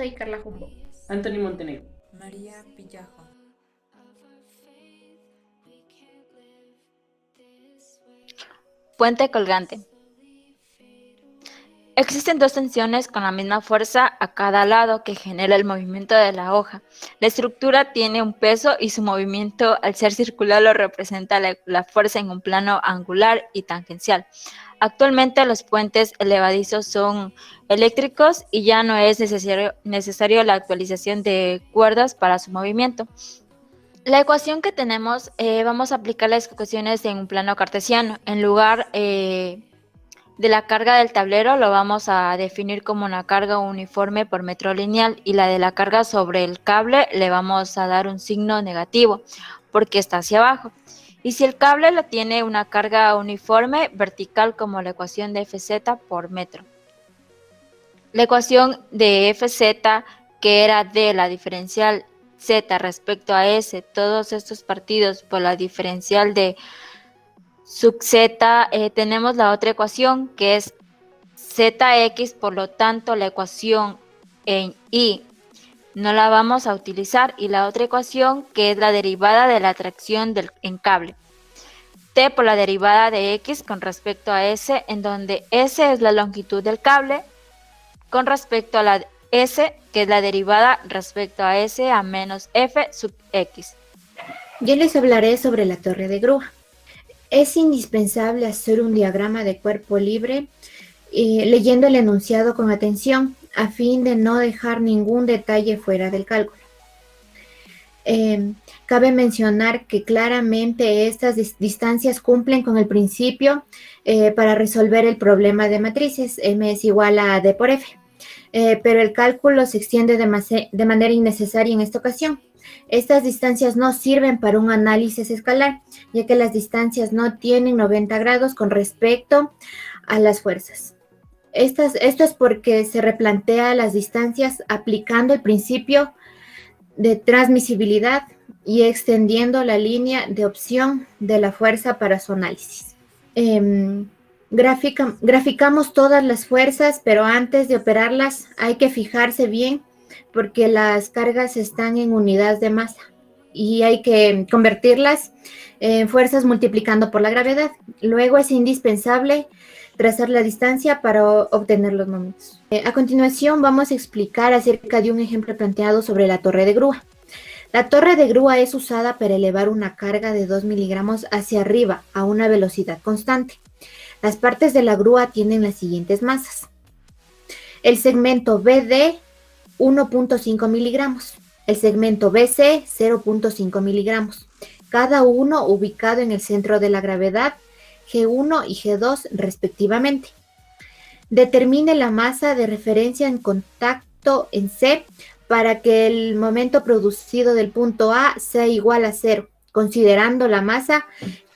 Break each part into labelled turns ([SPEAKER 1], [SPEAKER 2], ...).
[SPEAKER 1] y Carla Jumbo.
[SPEAKER 2] Anthony Montenegro.
[SPEAKER 3] María Pillajo.
[SPEAKER 4] Puente colgante. Existen dos tensiones con la misma fuerza a cada lado que genera el movimiento de la hoja. La estructura tiene un peso y su movimiento, al ser circular, lo representa la fuerza en un plano angular y tangencial. Actualmente los puentes elevadizos son eléctricos y ya no es necesario la actualización de cuerdas para su movimiento. La ecuación que tenemos, vamos a aplicar las ecuaciones en un plano cartesiano. En lugar de la carga del tablero lo vamos a definir como una carga uniforme por metro lineal, y la de la carga sobre el cable le vamos a dar un signo negativo porque está hacia abajo. Y si el cable lo tiene una carga uniforme vertical, como la ecuación de Fz por metro. La ecuación de Fz, que era de la diferencial z respecto a s, todos estos partidos por la diferencial de sub z, tenemos la otra ecuación que es zx, por lo tanto la ecuación en y no la vamos a utilizar, y la otra ecuación que es la derivada de la atracción en cable, t por la derivada de x con respecto a s, en donde s es la longitud del cable con respecto a la s, que es la derivada respecto a s a menos f sub x.
[SPEAKER 1] Yo les hablaré sobre la torre de grúa. Es indispensable hacer un diagrama de cuerpo libre leyendo el enunciado con atención a fin de no dejar ningún detalle fuera del cálculo. Cabe mencionar que claramente estas distancias cumplen con el principio para resolver el problema de matrices. M es igual a D por F. Pero el cálculo se extiende de manera innecesaria en esta ocasión. Estas distancias no sirven para un análisis escalar, ya que las distancias no tienen 90 grados con respecto a las fuerzas. Esto es porque se replantea las distancias aplicando el principio de transmisibilidad y extendiendo la línea de opción de la fuerza para su análisis. Graficamos todas las fuerzas, pero antes de operarlas hay que fijarse bien porque las cargas están en unidades de masa y hay que convertirlas en fuerzas multiplicando por la gravedad. Luego es indispensable trazar la distancia para obtener los momentos. A continuación vamos a explicar acerca de un ejemplo planteado sobre la torre de grúa. La torre de grúa es usada para elevar una carga de 2 miligramos hacia arriba a una velocidad constante. Las partes de la grúa tienen las siguientes masas. El segmento BD, 1.5 miligramos. El segmento BC, 0.5 miligramos. Cada uno ubicado en el centro de la gravedad, G1 y G2 respectivamente. Determine la masa de referencia en contacto en C para que el momento producido del punto A sea igual a 0, considerando la masa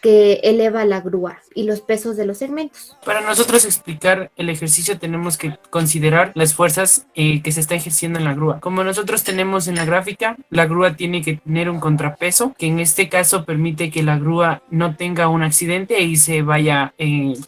[SPEAKER 1] que eleva la grúa y los pesos de los segmentos.
[SPEAKER 2] Para nosotros explicar el ejercicio tenemos que considerar las fuerzas que se está ejerciendo en la grúa. Como nosotros tenemos en la gráfica, la grúa tiene que tener un contrapeso, que en este caso permite que la grúa no tenga un accidente y se vaya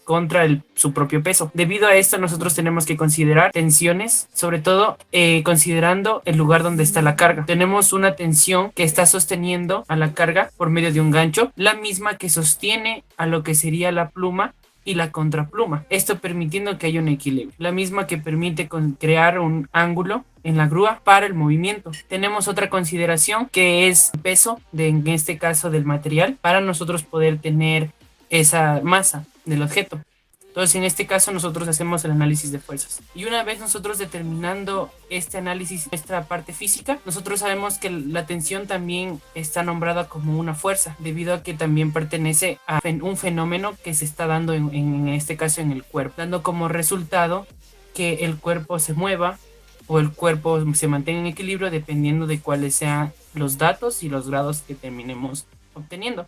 [SPEAKER 2] contra su propio peso. Debido a esto nosotros tenemos que considerar tensiones, sobre todo considerando el lugar donde está la carga. Tenemos una tensión que está sosteniendo a la carga por medio de un gancho, la misma que sostiene a lo que sería la pluma y la contrapluma, esto permitiendo que haya un equilibrio, la misma que permite crear un ángulo en la grúa para el movimiento. Tenemos otra consideración que es el peso, en este caso del material, para nosotros poder tener esa masa del objeto. Entonces, en este caso nosotros hacemos el análisis de fuerzas. Y una vez nosotros determinando este análisis, nuestra parte física, nosotros sabemos que la tensión también está nombrada como una fuerza, debido a que también pertenece a un fenómeno que se está dando en este caso en el cuerpo, dando como resultado que el cuerpo se mueva o el cuerpo se mantenga en equilibrio dependiendo de cuáles sean los datos y los grados que terminemos obteniendo.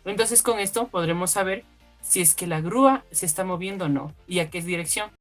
[SPEAKER 2] Entonces, con esto podremos saber si es que la grúa se está moviendo o no y a qué dirección.